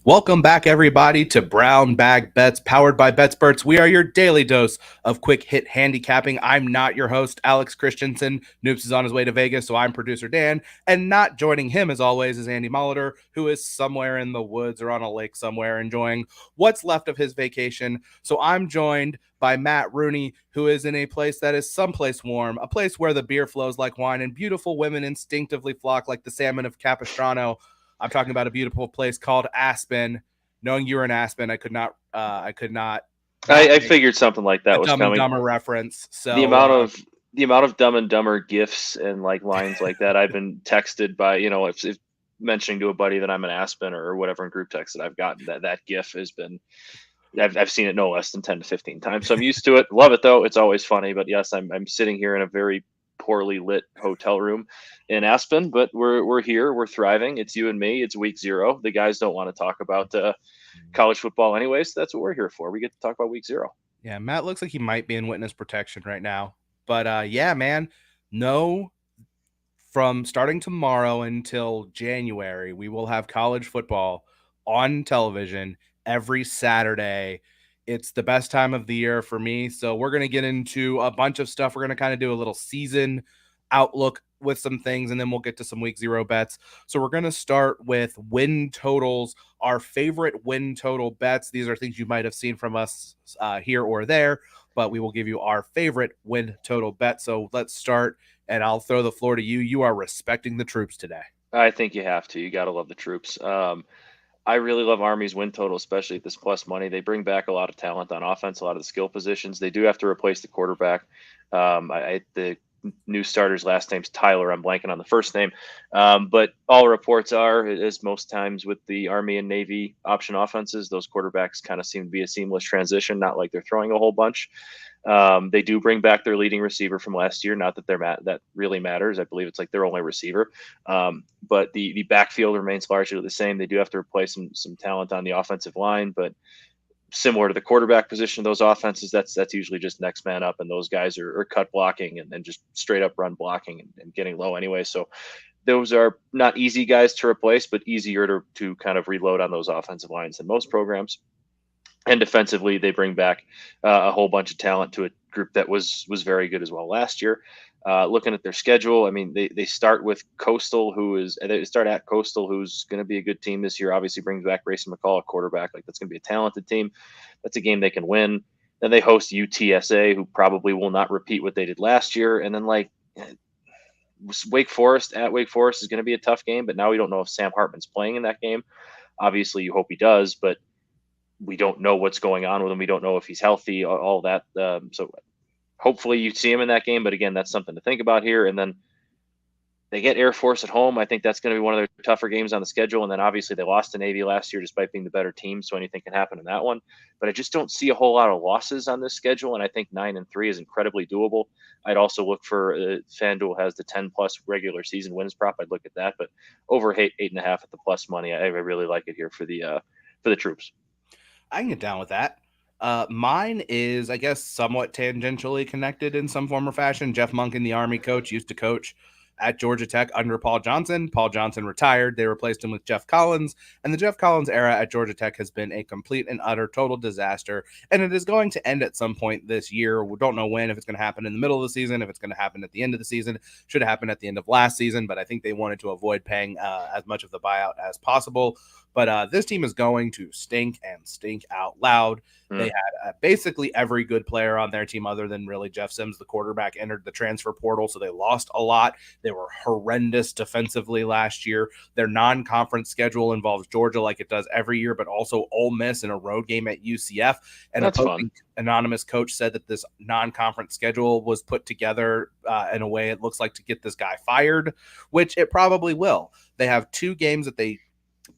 Welcome back, everybody, to Brown Bag Bets, powered by BetSperts. We are your daily dose of quick hit handicapping. I'm not your host, Alex Christensen. Noops is on his way to Vegas, so I'm producer Dan. And not joining him, as always, is Andy Molitor, who is somewhere in the woods or on a lake somewhere enjoying what's left of his vacation. So I'm joined by Matt Rooney, who is in a place that is someplace warm, a place where the beer flows like wine and beautiful women instinctively flock like the salmon of Capistrano. I'm talking about a beautiful place called Aspen. Knowing you were in Aspen, I could not I make figured something like a that was Dumb and coming. Dumber reference. The So amount of the amount of Dumb and Dumber gifs and like lines like that I've been texted by, if mentioning to a buddy that I'm an Aspen or whatever in group text that I've gotten, that gif has been I've seen it no less than 10 to 15 times. So I'm used to it. Love it though. It's always funny. But yes, I'm sitting here in a very poorly lit hotel room in Aspen, but we're here, we're thriving. It's you and me. It's week 0. The guys don't want to talk about college football anyways. So that's what we're here for. We get to talk about week 0. yeah, Matt looks like he might be in witness protection right now. But yeah, man, no. From starting tomorrow until January, we will have college football on television every Saturday. It's the best time of the year for me. So we're going to get into a bunch of stuff. We're going to kind of do a little season outlook with some things, and then we'll get to some week 0 bets. So we're going to start with win totals, our favorite win total bets. These are things you might have seen from us here or there, but we will give you our favorite win total bet. So let's start, and I'll throw the floor to you. You are respecting the troops today. I think you have to. You got to love the troops. I really love Army's win total, especially at this plus money. They bring back a lot of talent on offense, a lot of the skill positions. They do have to replace the quarterback. The new starter's last name's Tyler. I'm blanking on the first name. But all reports are, as most times with the Army and Navy option offenses, those quarterbacks kind of seem to be a seamless transition, not like they're throwing a whole bunch. They do bring back their leading receiver from last year. Not that that really matters. I believe it's like their only receiver. But the backfield remains largely the same. They do have to replace some talent on the offensive line, but similar to the quarterback position of those offenses, that's usually just next man up, and those guys are cut blocking and just straight up run blocking and getting low anyway. So those are not easy guys to replace, but easier to kind of reload on those offensive lines than most programs. And defensively, they bring back a whole bunch of talent to a group that was very good as well last year. Looking at their schedule, I mean, they start with Coastal, they start at Coastal, who's going to be a good team this year. Obviously, brings back Grayson McCall, a quarterback. Like, that's going to be a talented team. That's a game they can win. Then they host UTSA, who probably will not repeat what they did last year. And then Wake Forest is going to be a tough game. But now we don't know if Sam Hartman's playing in that game. Obviously, you hope he does, but we don't know what's going on with him. We don't know if he's healthy, all that. So hopefully you see him in that game. But again, that's something to think about here. And then they get Air Force at home. I think that's going to be one of their tougher games on the schedule. And then obviously they lost to Navy last year despite being the better team. So anything can happen in that one. But I just don't see a whole lot of losses on this schedule. And I think 9-3 is incredibly doable. I'd also look for FanDuel has the 10+ regular season wins prop. I'd look at that. But over 8.5 at the plus money, I really like it here for the troops. I can get down with that. Mine is, I guess, somewhat tangentially connected in some form or fashion. Jeff Monken, the Army coach, used to coach at Georgia Tech under Paul Johnson. Paul Johnson retired. They replaced him with Jeff Collins. And the Jeff Collins era at Georgia Tech has been a complete and utter total disaster. And it is going to end at some point this year. We don't know when, if it's going to happen in the middle of the season, if it's going to happen at the end of the season. Should have happened at the end of last season, but I think they wanted to avoid paying as much of the buyout as possible. But this team is going to stink and stink out loud. They had basically every good player on their team other than really Jeff Sims, the quarterback, entered the transfer portal, so they lost a lot. They were horrendous defensively last year. Their non-conference schedule involves Georgia like it does every year, but also Ole Miss in a road game at UCF. And That's fun. Anonymous coach said that this non-conference schedule was put together in a way it looks like to get this guy fired, which it probably will. They have 2 games that they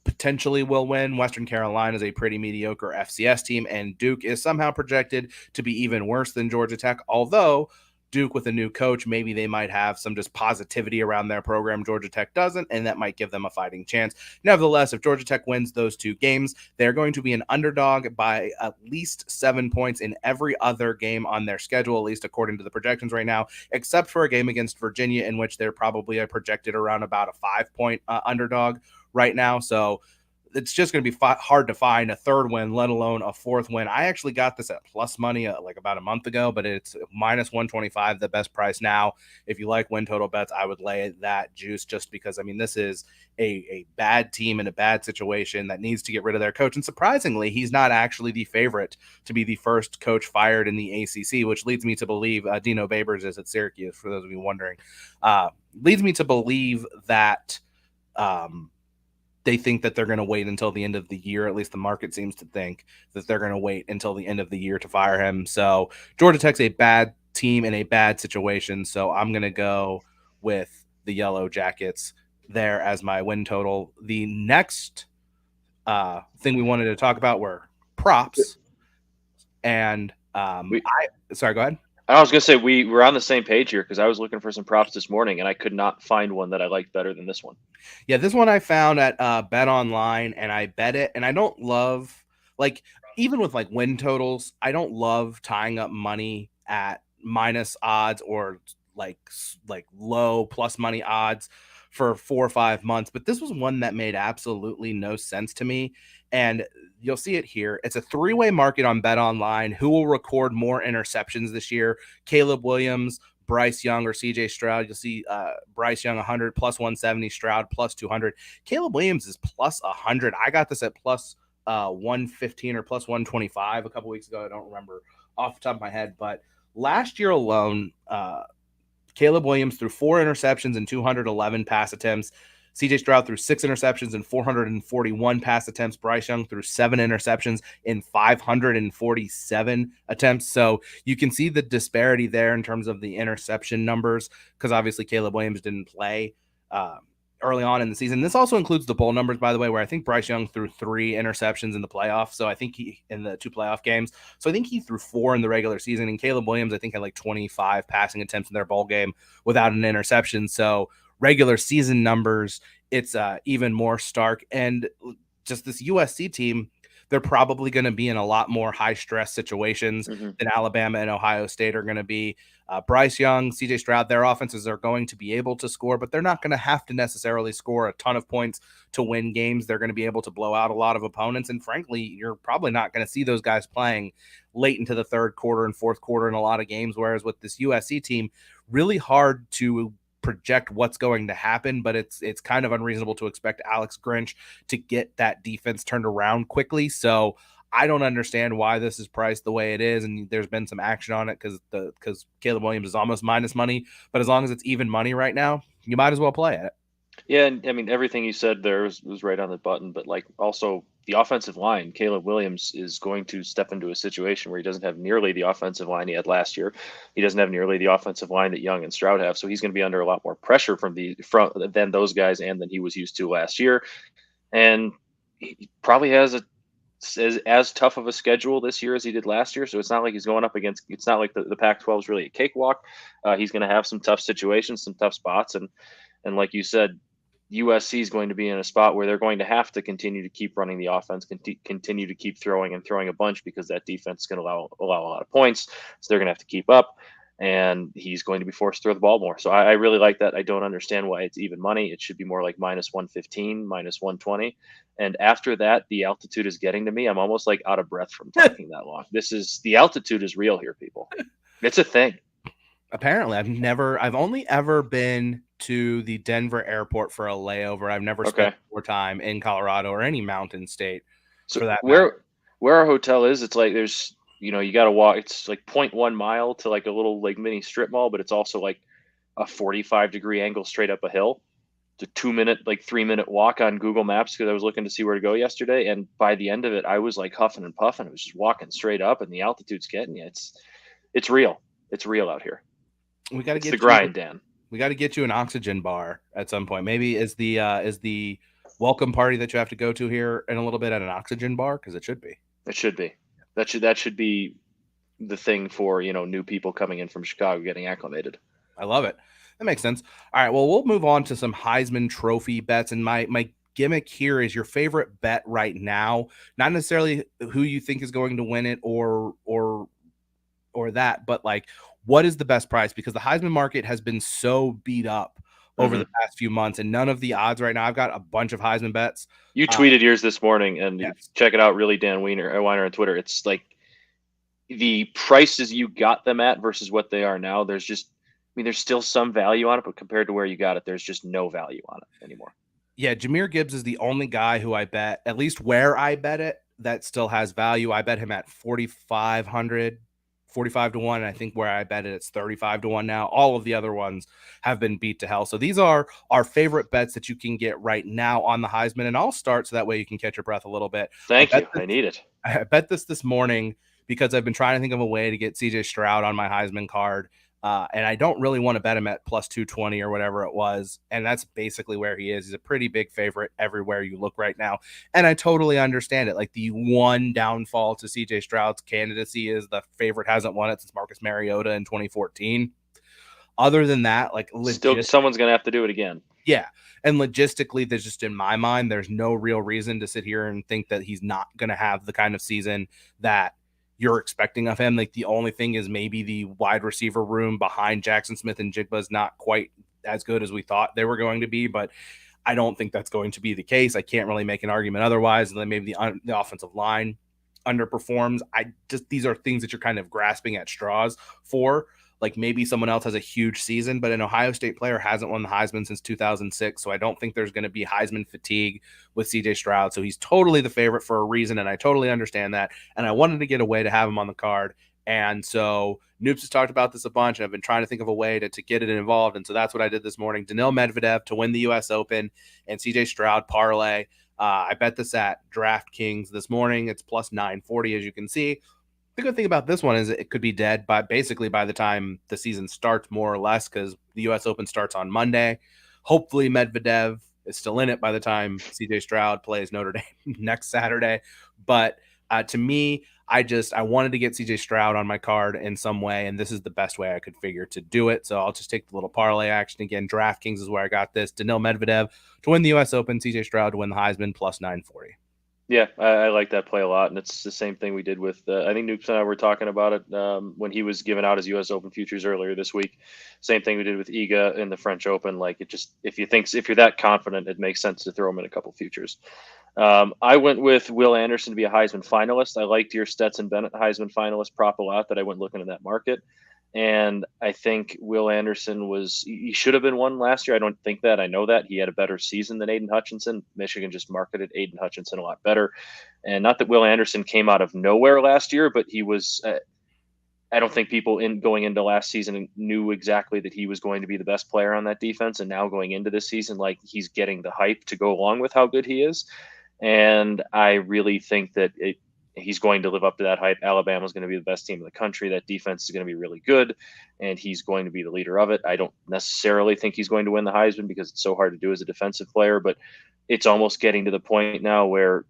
potentially will win. Western Carolina is a pretty mediocre FCS team, and Duke is somehow projected to be even worse than Georgia Tech, although Duke with a new coach, maybe they might have some just positivity around their program. Georgia Tech doesn't, and that might give them a fighting chance. Nevertheless, if Georgia Tech wins those 2 games, they're going to be an underdog by at least 7 points in every other game on their schedule, at least according to the projections right now, except for a game against Virginia in which they're probably projected around about a 5-point underdog right now. So it's just going to be hard to find a third win, let alone a fourth win. I actually got this at plus money like about a month ago, but it's minus 125, the best price now. If you like win total bets, I would lay that juice just because, I mean, this is a bad team in a bad situation that needs to get rid of their coach. And surprisingly, he's not actually the favorite to be the first coach fired in the ACC, which leads me to believe Dino Babers is at Syracuse, for those of you wondering. Leads me to believe that they think that they're going to wait until the end of the year. At least the market seems to think that they're going to wait until the end of the year to fire him. So Georgia Tech's a bad team in a bad situation. So I'm going to go with the Yellow Jackets there as my win total. The next thing we wanted to talk about were props. And sorry, go ahead. I was going to say we're on the same page here because I was looking for some props this morning and I could not find one that I liked better than this one. Yeah, this one I found at Bet Online, and I bet it. And I don't love, like, even with like win totals, I don't love tying up money at minus odds or like low plus money odds for 4 or 5 months. But this was one that made absolutely no sense to me. And you'll see it here. It's a 3-way market on Bet Online. Who will record more interceptions this year? Caleb Williams, Bryce Young, or CJ Stroud. You'll see Bryce Young 100 plus 170, Stroud plus 200. Caleb Williams is plus 100. I got this at plus 115 or plus 125 a couple weeks ago. I don't remember off the top of my head, but last year alone, Caleb Williams threw 4 interceptions and 211 pass attempts. CJ Stroud threw 6 interceptions and 441 pass attempts. Bryce Young threw 7 interceptions in 547 attempts. So you can see the disparity there in terms of the interception numbers, because obviously Caleb Williams didn't play early on in the season. This also includes the bowl numbers, by the way, where I think Bryce Young threw 3 interceptions in the playoffs. So I think he in the 2 playoff games. So I think he threw 4 in the regular season. And Caleb Williams, I think, had like 25 passing attempts in their bowl game without an interception. So regular season numbers, it's even more stark. And just this USC team, they're probably going to be in a lot more high stress situations than Alabama and Ohio State are going to be. Bryce Young, CJ Stroud, their offenses are going to be able to score, but they're not going to have to necessarily score a ton of points to win games. They're going to be able to blow out a lot of opponents. And frankly, you're probably not going to see those guys playing late into the third quarter and fourth quarter in a lot of games. Whereas with this USC team, really hard to project what's going to happen, but it's kind of unreasonable to expect Alex Grinch to get that defense turned around quickly. So I don't understand why this is priced the way it is, and there's been some action on it because Caleb Williams is almost minus money. But as long as it's even money right now, you might as well play it. Yeah, and I mean everything you said there was right on the button, but like also the offensive line, Caleb Williams is going to step into a situation where he doesn't have nearly the offensive line he had last year. He doesn't have nearly the offensive line that Young and Stroud have, so he's going to be under a lot more pressure than those guys and than he was used to last year. And he probably has as tough of a schedule this year as he did last year. So it's not like he's going up against. It's not like the Pac-12 is really a cakewalk. He's going to have some tough situations, some tough spots, and like you said, USC is going to be in a spot where they're going to have to continue to keep running the offense, continue to keep throwing a bunch because that defense is going to allow a lot of points. So they're going to have to keep up, and he's going to be forced to throw the ball more. So I really like that. I don't understand why it's even money. It should be more like minus 115, minus 120. And after that, the altitude is getting to me. I'm almost like out of breath from talking that long. The altitude is real here, people. It's a thing. Apparently, I've only ever been to the Denver airport for a layover. I've never spent more time in Colorado or any mountain state. So for that where our hotel is, it's like there's you got to walk. It's like 0.1 mile to like a little like mini strip mall, but it's also like a 45-degree angle straight up a hill. It's a 2-minute, like 3-minute walk on Google Maps because I was looking to see where to go yesterday. And by the end of it, I was like huffing and puffing. I was just walking straight up, and the altitude's getting you. It's real. It's real out here. We got to get the grind, Dan. We got to get you an oxygen bar at some point. Maybe is the welcome party that you have to go to here in a little bit at an oxygen bar, because it should be. It should be. That should be the thing for new people coming in from Chicago getting acclimated. I love it. That makes sense. All right, well, we'll move on to some Heisman Trophy bets, and my gimmick here is your favorite bet right now, not necessarily who you think is going to win it or that, but like what is the best price, because the Heisman market has been so beat up over the past few months, and none of the odds right now. I've got a bunch of Heisman bets. You tweeted yours this morning, and Yes. check it out. Really, Dan Weiner on Twitter. It's like the prices you got them at versus what they are now. There's just, I mean, there's still some value on it, but compared to where you got it, there's just no value on it anymore. Yeah, Jahmyr Gibbs is the only guy who I bet, at least where I bet it, that still has value. I bet him at 4,500, 45 to 1. And I think where I bet it, it's 35 to 1 now. All of the other ones have been beat to hell. So these are our favorite bets that you can get right now on the Heisman. And I'll start so that way you can catch your breath a little bit. Thank you. I need it. I bet this morning because I've been trying to think of a way to get CJ Stroud on my Heisman card. And I don't really want to bet him at plus 220 or whatever it was. And that's basically where he is. He's a pretty big favorite everywhere you look right now. And I totally understand it. Like the one downfall to CJ Stroud's candidacy is the favorite hasn't won it since Marcus Mariota in 2014. Other than that, like still someone's going to have to do it again. Yeah. And logistically, there's just in my mind, there's no real reason to sit here and think that he's not going to have the kind of season that you're expecting of him. Like the only thing is maybe the wide receiver room behind Jackson Smith and Jigba is not quite as good as we thought they were going to be, but I don't think that's going to be the case. I can't really make an argument otherwise. And then maybe the offensive line underperforms. These are things that you're kind of grasping at straws for. Like maybe someone else has a huge season, but an Ohio State player hasn't won the Heisman since 2006. So I don't think there's going to be Heisman fatigue with CJ Stroud. So he's totally the favorite for a reason. And I totally understand that. And I wanted to get a way to have him on the card. And so Noops has talked about this a bunch, and I've been trying to think of a way to get it involved. And so that's what I did this morning. Daniil Medvedev to win the U.S. Open and CJ Stroud parlay. I bet this at DraftKings this morning. It's plus 940, as you can see. The good thing about this one is it could be dead by basically by the time the season starts, more or less, because the U.S. Open starts on Monday. Hopefully Medvedev is still in it by the time CJ Stroud plays Notre Dame next Saturday. But to me, I wanted to get CJ Stroud on my card in some way, and this is the best way I could figure to do it. So I'll just take the little parlay action again. DraftKings is where I got this. Daniil Medvedev to win the U.S. Open, CJ Stroud to win the Heisman, plus 940. Yeah, I like that play a lot, and it's the same thing we did with. I think Noops and I were talking about it when he was giving out his U.S. Open futures earlier this week. Same thing we did with Iga in the French Open. Like it just, if you're that confident, it makes sense to throw him in a couple futures. I went with Will Anderson to be a Heisman finalist. I liked your Stetson Bennett Heisman finalist prop a lot. That I went looking in that market. And I think Will Anderson he should have been one last year. I don't think that. I know that he had a better season than Aiden Hutchinson. Michigan just marketed Aiden Hutchinson a lot better. And not that Will Anderson came out of nowhere last year, but he was, I don't think people going into last season knew exactly that he was going to be the best player on that defense. And now going into this season, like he's getting the hype to go along with how good he is. And I really think that he's going to live up to that hype. Alabama's going to be the best team in the country. That defense is going to be really good, and he's going to be the leader of it. I don't necessarily think he's going to win the Heisman because it's so hard to do as a defensive player, but it's almost getting to the point now where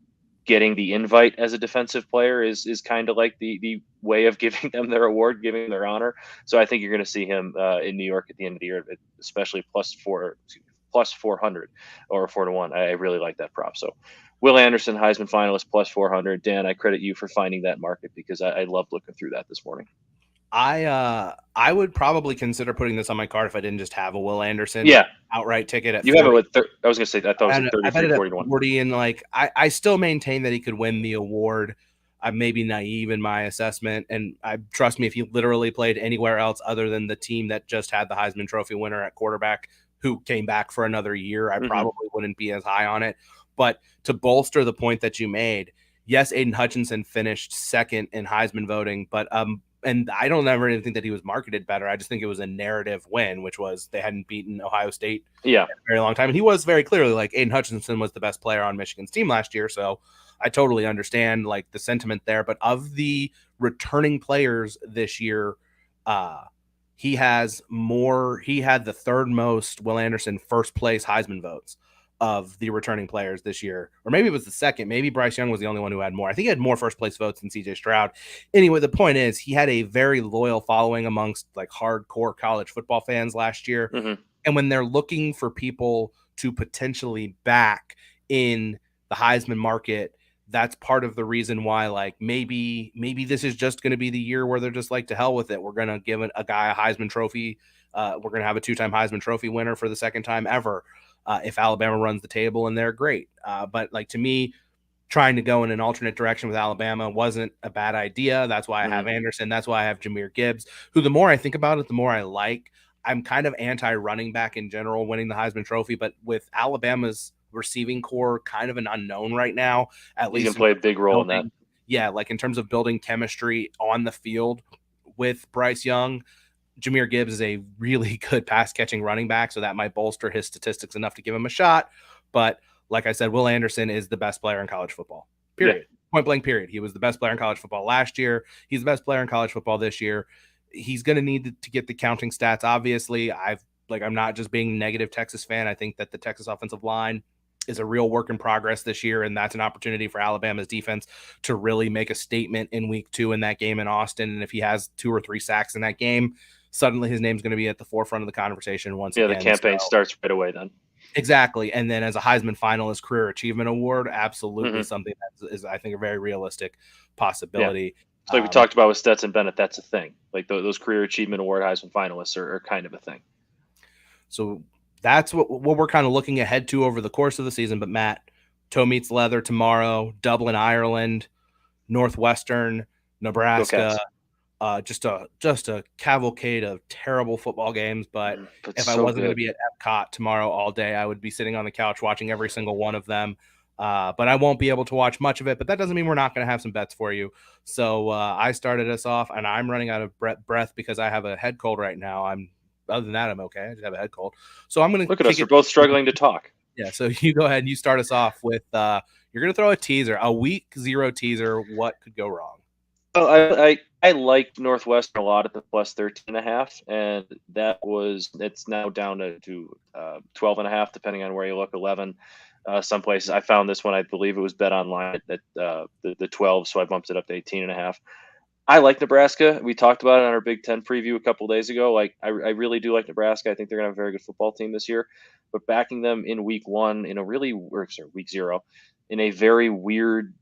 getting the invite as a defensive player is kind of like the way of giving them their award, giving them their honor. So I think you're going to see him in New York at the end of the year, especially plus 400 or 4 to 1. I really like that prop. So Will Anderson, Heisman finalist, plus 400. Dan, I credit you for finding that market because I loved looking through that this morning. I would probably consider putting this on my card if I didn't just have a Will Anderson outright ticket at you 40. have it with I was going to say I thought it was 33, 40 to 1. 40, and like I still maintain that he could win the award. I may be naive in my assessment, and trust me, if he literally played anywhere else other than the team that just had the Heisman Trophy winner at quarterback who came back for another year, I probably wouldn't be as high on it. But to bolster the point that you made, yes, Aiden Hutchinson finished second in Heisman voting, but and I don't ever even think that he was marketed better. I just think it was a narrative win, which was they hadn't beaten Ohio State in a very long time. And he was very clearly like Aiden Hutchinson was the best player on Michigan's team last year. So I totally understand like the sentiment there. But of the returning players this year, he had the third most Will Anderson first place Heisman votes of the returning players this year, or maybe it was the second. Maybe Bryce Young was the only one who had more. I think he had more first place votes than CJ Stroud. Anyway, the point is he had a very loyal following amongst like hardcore college football fans last year. And when they're looking for people to potentially back in the Heisman market, that's part of the reason why like maybe this is just going to be the year where they're just like, to hell with it. We're going to give a guy a Heisman Trophy We're going to have a 2-time Heisman Trophy winner for the second time ever if Alabama runs the table, and they're great. But like to me, trying to go in an alternate direction with Alabama wasn't a bad idea. That's why I have Anderson. That's why I have Jahmyr Gibbs, who the more I think about it, the more I like. I'm kind of anti-running back in general winning the Heisman Trophy, but with Alabama's receiving core kind of an unknown right now, at He's least gonna play a big role in that. Yeah, like in terms of building chemistry on the field with Bryce Young, Jahmyr Gibbs is a really good pass catching running back, so that might bolster his statistics enough to give him a shot. But like I said, Will Anderson is the best player in college football. Period. Yeah. Point blank, period. He was the best player in college football last year. He's the best player in college football this year. He's going to need to get the counting stats. Obviously, I'm not just being a negative Texas fan. I think that the Texas offensive line is a real work in progress this year, and that's an opportunity for Alabama's defense to really make a statement in week 2 in that game in Austin. And if he has 2 or 3 sacks in that game, suddenly his name's going to be at the forefront of the conversation once again. Yeah, the campaign starts right away then. Exactly. And then as a Heisman finalist career achievement award, absolutely something that is, I think, a very realistic possibility. Yeah. It's like we talked about with Stetson Bennett. That's a thing. Like those career achievement award Heisman finalists are kind of a thing. So that's what we're kind of looking ahead to over the course of the season. But Matt, toe meets leather tomorrow, Dublin, Ireland, Northwestern, Nebraska. Just a cavalcade of terrible football games. But if I wasn't going to be at Epcot tomorrow all day, I would be sitting on the couch watching every single one of them. But I won't be able to watch much of it. But that doesn't mean we're not going to have some bets for you. So I started us off, and I'm running out of breath because I have a head cold right now. Other than that, I'm okay. I just have a head cold. So I'm going to look at us. We're both struggling to talk. Yeah. So you go ahead and you start us off with you're going to throw a teaser, a week 0 teaser. What could go wrong? Well, I liked Northwestern a lot at the plus 13.5, and it's now down to 12.5, depending on where you look. 11. Some places I found this one, I believe it was bet online at the 12, so I bumped it up to 18.5. I like Nebraska. We talked about it on our Big Ten preview a couple days ago. Like I really do like Nebraska. I think they're gonna have a very good football team this year. But backing them in week 1 week 0 in a very weird,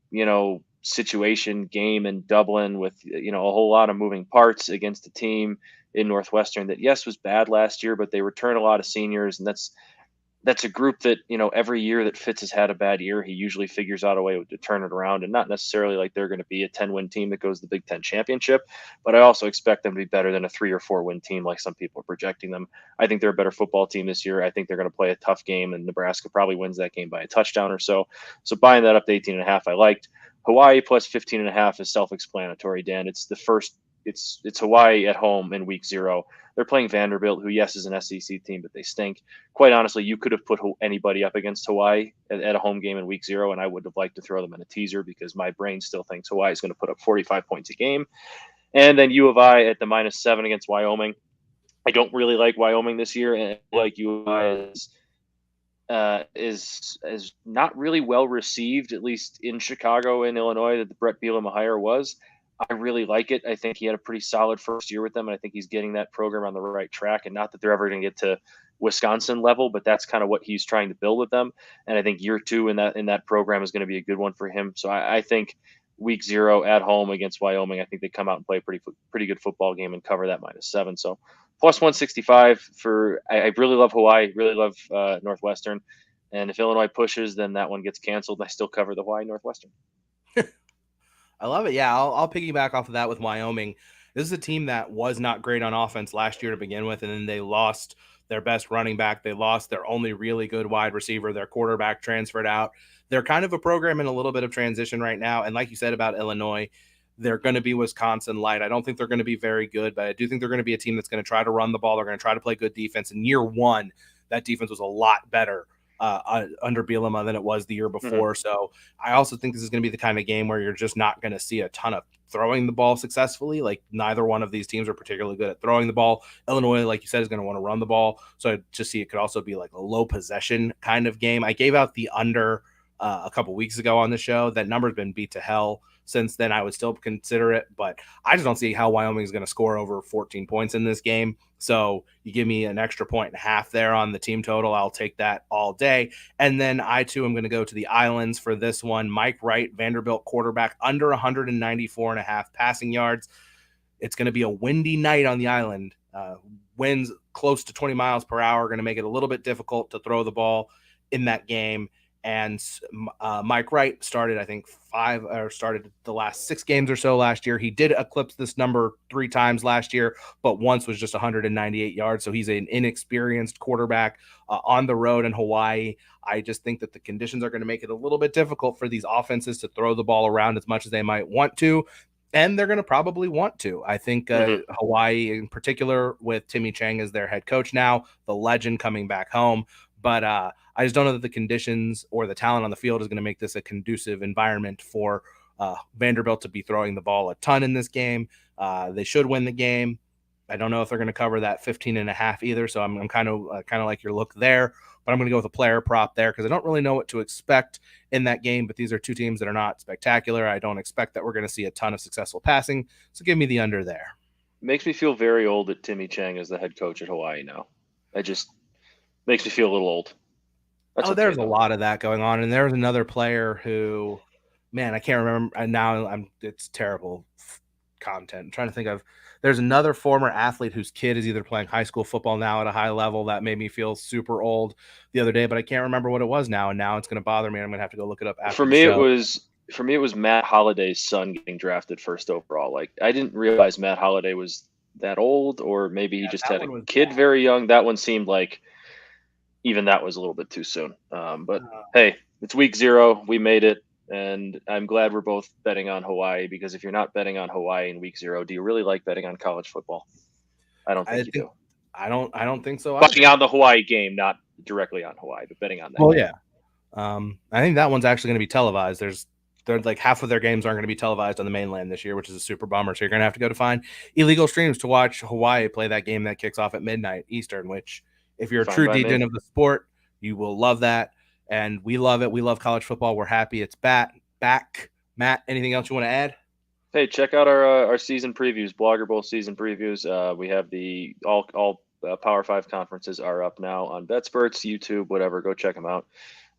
situation game in Dublin with a whole lot of moving parts against a team in Northwestern that was bad last year, but they return a lot of seniors, and that's a group that every year that Fitz has had a bad year, he usually figures out a way to turn it around, and not necessarily like they're going to be a 10-win team that goes to the Big Ten championship, but I also expect them to be better than a 3 or 4-win team like some people are projecting them. I think they're a better football team this year. I think they're going to play a tough game, and Nebraska probably wins that game by a touchdown or so. So buying that up to 18.5, I liked. Hawaii plus 15.5 is self-explanatory, Dan. It's Hawaii at home in week 0. They're playing Vanderbilt, who, yes, is an SEC team, but they stink. Quite honestly, you could have put anybody up against Hawaii at a home game in week 0, and I would have liked to throw them in a teaser because my brain still thinks Hawaii is going to put up 45 points a game. And then U of I at the -7 against Wyoming. I don't really like Wyoming this year, and like U of I is not really well received, at least in Chicago and Illinois, that the Brett Bielema hire was. I really like it. I think he had a pretty solid first year with them, and I think he's getting that program on the right track. And not that they're ever going to get to Wisconsin level, but that's kind of what he's trying to build with them. And I think year 2 in that program is going to be a good one for him. So I think week 0 at home against Wyoming, I think they come out and play a pretty good football game and cover that -7. So plus 165 for. I really love Hawaii, really love Northwestern, and if Illinois pushes, then that one gets canceled. I still cover the Hawaii Northwestern. I love it. Yeah, I'll piggyback off of that with Wyoming. This is a team that was not great on offense last year to begin with, and then they lost their best running back. They lost their only really good wide receiver. Their quarterback transferred out. They're kind of a program in a little bit of transition right now. And like you said about Illinois, they're going to be Wisconsin light. I don't think they're going to be very good, but I do think they're going to be a team that's going to try to run the ball. They're going to try to play good defense. In year 1, that defense was a lot better under Bielema than it was the year before. Mm-hmm. So I also think this is going to be the kind of game where you're just not going to see a ton of throwing the ball successfully. Like neither one of these teams are particularly good at throwing the ball. Illinois, like you said, is going to want to run the ball. So I just see it could also be like a low possession kind of game. I gave out the under a couple weeks ago on the show. That number's been beat to hell since then. I would still consider it, but I just don't see how Wyoming is going to score over 14 points in this game. So you give me an extra 1.5 there on the team total, I'll take that all day. And then I too am going to go to the islands for this one. Mike Wright, Vanderbilt quarterback, under 194.5 passing yards. It's going to be a windy night on the island. winds close to 20 miles per hour are going to make it a little bit difficult to throw the ball in that game. And Mike Wright started, I think, started the last 6 games or so last year. He did eclipse this number 3 times last year, but once was just 198 yards. So he's an inexperienced quarterback on the road in Hawaii. I just think that the conditions are going to make it a little bit difficult for these offenses to throw the ball around as much as they might want to. And they're going to probably want to. I think Hawaii in particular, with Timmy Chang as their head coach now, the legend coming back home. But I just don't know that the conditions or the talent on the field is going to make this a conducive environment for Vanderbilt to be throwing the ball a ton in this game. They should win the game. I don't know if they're going to cover that 15.5 either. So I'm kind of like your look there. But I'm going to go with a player prop there because I don't really know what to expect in that game. But these are two teams that are not spectacular. I don't expect that we're going to see a ton of successful passing. So give me the under there. Makes me feel very old that Timmy Chang is the head coach at Hawaii now. It just makes me feel a little old. There's a lot of that going on. And there's another player who, man, I can't remember. Now it's terrible content. I'm trying to think of. There's another former athlete whose kid is either playing high school football now at a high level that made me feel super old the other day, but I can't remember what it was now. And now it's going to bother me. I'm going to have to go look it up after the show. For me, it was Matt Holliday's son getting drafted first overall. Like, I didn't realize Matt Holliday was that old, or maybe he just had a kid very young. That one seemed like even that was a little bit too soon. But hey, it's week 0. We made it. And I'm glad we're both betting on Hawaii, because if you're not betting on Hawaii in week 0, do you really like betting on college football? I don't think you do. I don't think so. Betting on the Hawaii game, not directly on Hawaii, but betting on that. Well, game. Yeah. I think that one's actually going to be televised. They're like half of their games aren't going to be televised on the mainland this year, which is a super bummer. So you're going to have to go to find illegal streams to watch Hawaii play that game that kicks off at midnight Eastern, which if you're a true degen of the sport, you will love that. And we love it. We love college football. We're happy it's back. Matt, anything else you want to add? Hey, check out our season previews, Blogger Bowl season previews. We have the all Power 5 conferences are up now on BetSperts, YouTube, whatever. Go check them out,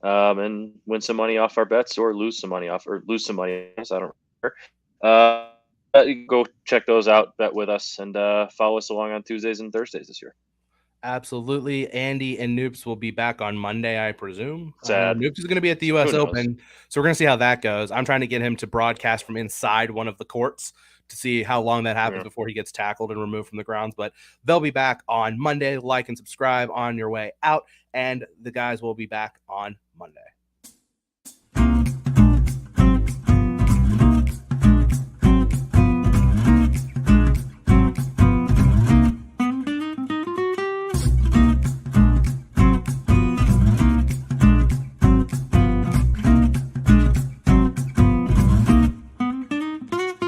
and win some money off our bets, or lose some money. I don't care. Go check those out. Bet with us, and follow us along on Tuesdays and Thursdays this year. Absolutely. Andy and Noops will be back on Monday, I presume. Sad. Noops is going to be at the U.S. Open, so we're going to see how that goes. I'm trying to get him to broadcast from inside one of the courts to see how long that happens before he gets tackled and removed from the grounds. But they'll be back on Monday. Like and subscribe on your way out, and the guys will be back on Monday.